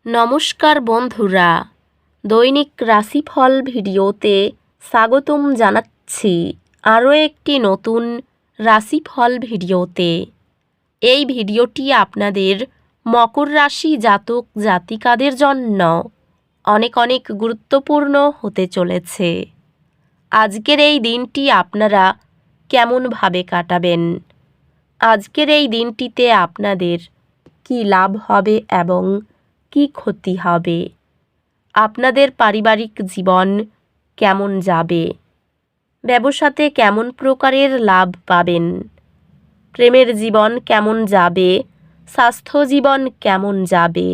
নমস্কার বন্ধুরা, দৈনিক রাশিফল ভিডিওতে স্বাগতম জানাচ্ছি আরও একটি নতুন রাশিফল ভিডিওতে। এই ভিডিওটি আপনাদের মকর রাশি জাতক জাতিকাদের জন্য অনেক অনেক গুরুত্বপূর্ণ হতে চলেছে। আজকের এই দিনটি আপনারা কেমনভাবে কাটাবেন? আজকের এই দিনটিতে আপনাদের কী লাভ হবে এবং কী ক্ষতি হবে? আপনাদের পারিবারিক জীবন কেমন যাবে? ব্যবসাতে কেমন প্রকারের লাভ পাবেন? প্রেমের জীবন কেমন যাবে? স্বাস্থ্য জীবন কেমন যাবে?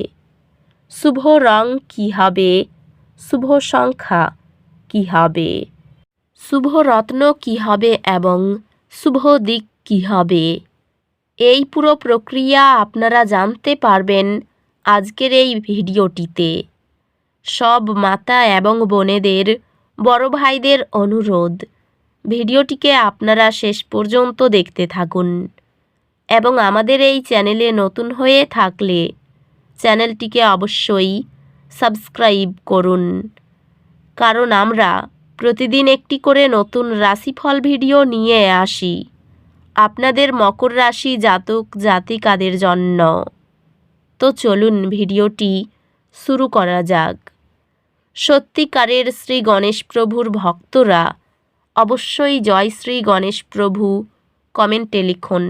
শুভ রং কী হবে? শুভ সংখ্যা কী হবে? শুভ রত্ন কী হবে এবং শুভ দিক কী হবে? এই পুরো প্রক্রিয়া আপনারা জানতে পারবেন আজকের এই ভিডিওটিতে। সব মাতা এবং বোনেদের, বড় ভাইদের অনুরোধ, ভিডিওটিকে আপনারা শেষ পর্যন্ত দেখতে থাকুন এবং আমাদের এই চ্যানেলে নতুন হয়ে থাকলে চ্যানেলটিকে অবশ্যই সাবস্ক্রাইব করুন, কারণ আমরা প্রতিদিন একটি করে নতুন রাশিফল ভিডিও নিয়ে আসি আপনাদের মকর রাশি জাতক জাতিকাদের জন্য। তো চলুন ভিডিওটি শুরু করা যাক। সত্যিকারের শ্রী গণেশ প্রভুর ভক্তরা অবশ্যই জয় শ্রী গণেশ প্রভু কমেন্টে লিখুন।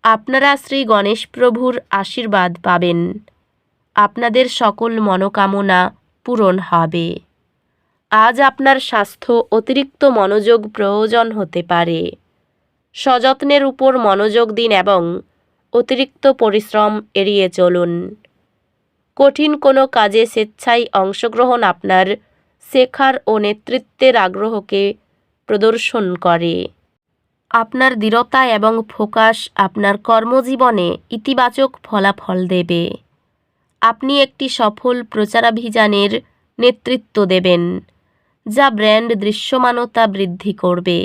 আপনারা শ্রী গণেশ প্রভুর আশীর্বাদ পাবেন, আপনাদের সকল মনোকামনা পূরণ হবে। আজ আপনার স্বাস্থ্য অতিরিক্ত মনোযোগ প্রয়োজন হতে পারে। সযত্নের উপর মনোযোগ দিন এবং অতিরিক্ত পরিশ্রম এড়িয়ে চলুন। কঠিন কোনো কাজে স্বেচ্ছায় অংশগ্রহণ আপনার শেখার ও নেতৃত্বের আগ্রহকে প্রদর্শন করে। আপনার দৃঢ়তা এবং ফোকাস আপনার কর্মজীবনে ইতিবাচক ফলাফল দেবে। আপনি একটি সফল প্রচারাভিযানের নেতৃত্ব দেবেন, যা ব্র্যান্ড দৃশ্যমানতা বৃদ্ধি করবে।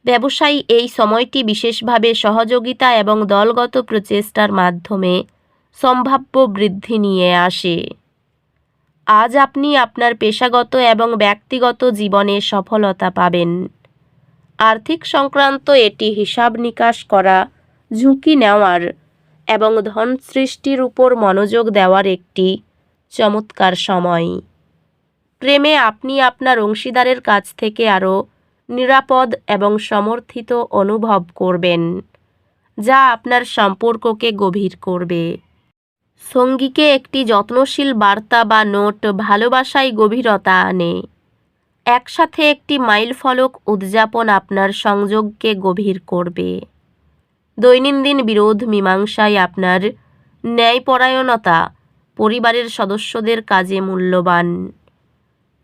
ব্যবসায়ী এই সময়টি বিশেষভাবে সহযোগিতা এবং দলগত প্রচেষ্টার মাধ্যমে সম্ভাব্য বৃদ্ধি নিয়ে আসে। আজ আপনি আপনার পেশাগত এবং ব্যক্তিগত জীবনে সফলতা পাবেন। আর্থিক সংক্রান্ত এটি হিসাব নিকাশ করা, ঝুঁকি নেওয়ার এবং ধন সৃষ্টির উপর মনোযোগ দেওয়ার একটি চমৎকার সময়। প্রেমে আপনি আপনার অংশীদারের কাছ থেকে আরও নিরাপদ এবং সমর্থিত অনুভব করবেন, যা আপনার সম্পর্ককে গভীর করবে। সঙ্গীকে একটি যত্নশীল বার্তা বা নোট ভালোবাসায় গভীরতা আনে। একসাথে একটি মাইলফলক উদযাপন আপনার সংযোগকে গভীর করবে। দৈনন্দিন বিরোধ মীমাংসায় আপনার ন্যায়পরায়ণতা পরিবারের সদস্যদের কাজে মূল্যবান।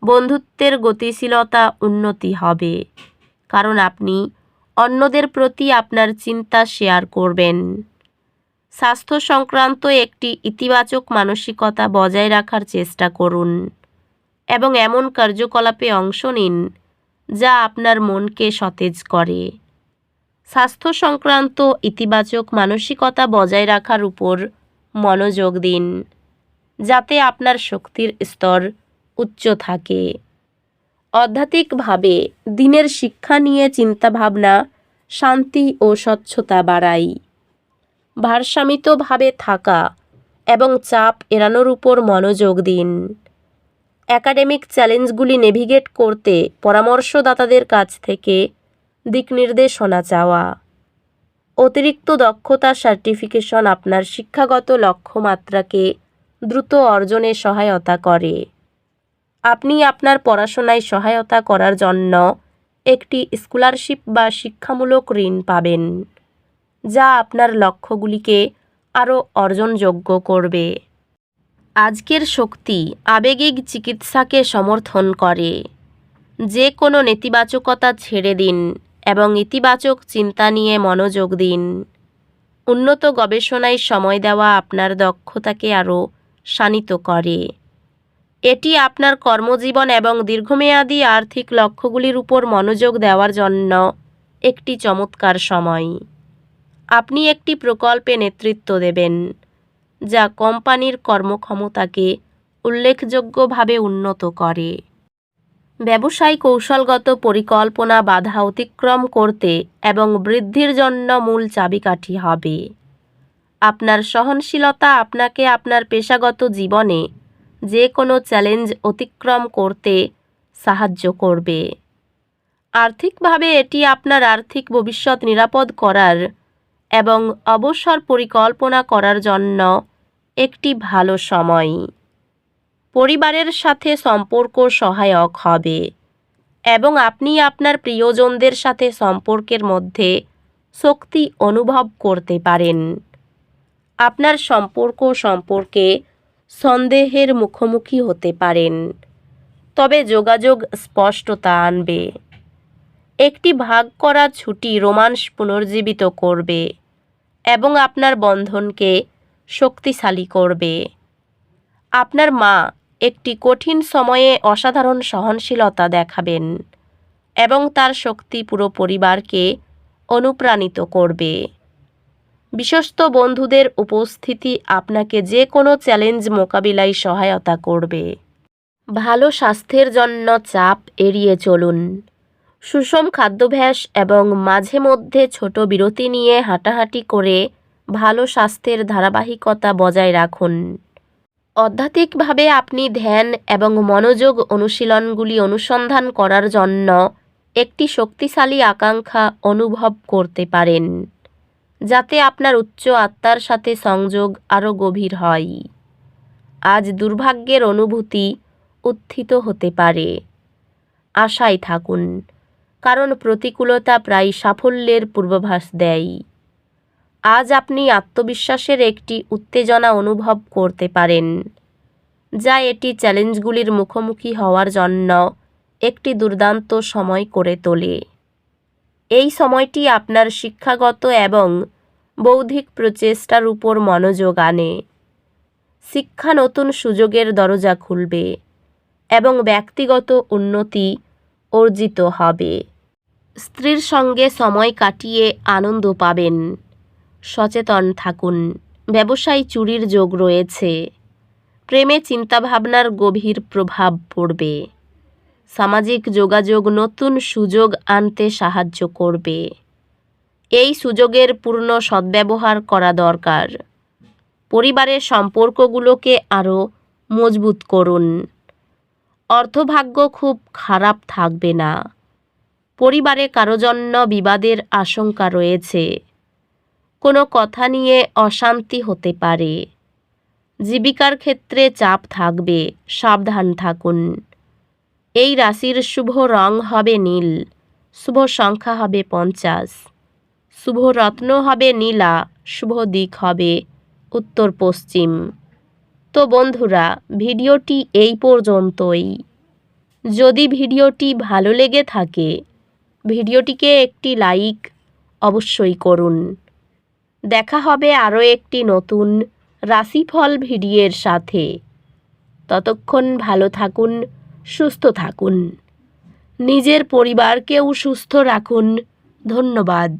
বন্ধুত্বের গতিশীলতা উন্নতি হবে, কারণ আপনি অন্যদের প্রতি আপনার চিন্তা শেয়ার করবেন। স্বাস্থ্য সংক্রান্ত একটি ইতিবাচক মানসিকতা বজায় রাখার চেষ্টা করুন এবং এমন কার্যকলাপে অংশ নিন যা আপনার মনকে সতেজ করে। স্বাস্থ্য সংক্রান্ত ইতিবাচক মানসিকতা বজায় রাখার উপর মনোযোগ দিন, যাতে আপনার শক্তির স্তর উচ্চ থাকে। আধ্যাত্মিকভাবে দিনের শিক্ষা নিয়ে চিন্তাভাবনা শান্তি ও স্বচ্ছতা বাড়ায়। ভারসাম্যভাবে থাকা এবং চাপ এড়ানোর উপর মনোযোগ দিন। একাডেমিক চ্যালেঞ্জগুলি নেভিগেট করতে পরামর্শদাতাদের কাছ থেকে দিক নির্দেশনা চাওয়া। অতিরিক্ত দক্ষতা সার্টিফিকেশন আপনার শিক্ষাগত লক্ষ্যমাত্রাকে দ্রুত অর্জনে সহায়তা করে। আপনি আপনার পড়াশোনায় সহায়তা করার জন্য একটি স্কলারশিপ বা শিক্ষামূলক ঋণ পাবেন, যা আপনার লক্ষ্যগুলিকে আরও অর্জনযোগ্য করবে। আজকের শক্তি আবেগিক চিকিৎসাকে সমর্থন করে। যে কোনো নেতিবাচকতা ছেড়ে দিন এবং ইতিবাচক চিন্তা নিয়ে মনোযোগ দিন। উন্নত গবেষণায় সময় দেওয়া আপনার দক্ষতাকে আরও শানিত করে। এটি আপনার কর্মজীবন এবং দীর্ঘমেয়াদী আর্থিক লক্ষ্যগুলির উপর মনোযোগ দেওয়ার জন্য একটি চমৎকার সময়। আপনি একটি প্রকল্পে নেতৃত্ব দেবেন, যা কোম্পানির কর্মক্ষমতাকে উল্লেখযোগ্যভাবে উন্নত করে। ব্যবসায় কৌশলগত পরিকল্পনা বাধা অতিক্রম করতে এবং বৃদ্ধির জন্য মূল চাবিকাঠি হবে। আপনার সহনশীলতা আপনাকে আপনার পেশাগত জীবনে যে কোনো চ্যালেঞ্জ অতিক্রম করতে সাহায্য করবে। আর্থিকভাবে এটি আপনার আর্থিক ভবিষ্যৎ নিরাপদ করার এবং অবসর পরিকল্পনা করার জন্য একটি ভালো সময়। পরিবারের সাথে সম্পর্ক সহায়ক হবে এবং আপনি আপনার প্রিয়জনদের সাথে সম্পর্কের মধ্যে শক্তি অনুভব করতে পারেন। আপনার সম্পর্ক সম্পর্কে সন্দেহের মুখোমুখি হতে পারেন, তবে যোগাযোগ স্পষ্টতা আনবে। একটি ভাগ করা ছুটি রোমান্স পুনর্জীবিত করবে এবং আপনার বন্ধনকে শক্তিশালী করবে। আপনার মা একটি কঠিন সময়ে অসাধারণ সহনশীলতা দেখাবেন এবং তার শক্তি পুরো পরিবারকে অনুপ্রাণিত করবে। বিশ্বস্ত বন্ধুদের উপস্থিতি আপনাকে যে কোনো চ্যালেঞ্জ মোকাবিলায় সহায়তা করবে। ভালো স্বাস্থ্যের জন্য চাপ এড়িয়ে চলুন। সুষম খাদ্যাভ্যাস এবং মাঝে মধ্যে ছোট বিরতি নিয়ে হাঁটাহাঁটি করে ভালো স্বাস্থ্যের ধারাবাহিকতা বজায় রাখুন। আধ্যাত্মিকভাবে আপনি ধ্যান এবং মনোযোগ অনুশীলনগুলি অনুসন্ধান করার জন্য একটি শক্তিশালী আকাঙ্ক্ষা অনুভব করতে পারেন, যাতে আপনার উচ্চ আত্মার সাথে সংযোগ আরও গভীর হয়। আজ দুর্ভাগ্যের অনুভূতি উত্থিত হতে পারে। আশায় থাকুন, কারণ প্রতিকূলতা প্রায় সাফল্যের পূর্বাভাস দেয়। আজ আপনি আত্মবিশ্বাসের একটি উত্তেজনা অনুভব করতে পারেন, যা এটি চ্যালেঞ্জগুলির মুখোমুখি হওয়ার জন্য একটি দুর্দান্ত সময় করে তোলে। এই সময়টি আপনার শিক্ষাগত এবং বৌদ্ধিক প্রচেষ্টার উপর মনোযোগ আনে। শিক্ষা নতুন সুযোগের দরজা খুলবে এবং ব্যক্তিগত উন্নতি অর্জিত হবে। স্ত্রীর সঙ্গে সময় কাটিয়ে আনন্দ পাবেন। সচেতন থাকুন, ব্যবসায় চুরির যোগ রয়েছে। প্রেমে চিন্তাভাবনার গভীর প্রভাব পড়বে। সামাজিক যোগাযোগ নতুন সুযোগ আনতে সাহায্য করবে। এই সুযোগের পূর্ণ সদ্ব্যবহার করা দরকার। পরিবারের সম্পর্কগুলোকে আরও মজবুত করুন। অর্থভাগ্য খুব খারাপ থাকবে না। পরিবারে কারো জন্য বিবাদের আশঙ্কা রয়েছে। কোনো কথা নিয়ে অশান্তি হতে পারে। জীবিকার ক্ষেত্রে চাপ থাকবে, সাবধান থাকুন। এই রাশির শুভ রং হবে নীল, শুভ সংখ্যা হবে 50, শুভ রত্ন হবে নীলা, শুভ দিক হবে উত্তর পশ্চিম। তো বন্ধুরা, ভিডিওটি এই পর্যন্তই। যদি ভিডিওটি ভালো লেগে থাকে, ভিডিওটিকে একটি লাইক অবশ্যই করুন। দেখা হবে আরও একটি নতুন রাশিফল ভিডিওর সাথে। ততক্ষণ ভালো থাকুন, সুস্থ থাকুন। নিজের পরিবারকেও সুস্থ রাখুন। ধন্যবাদ।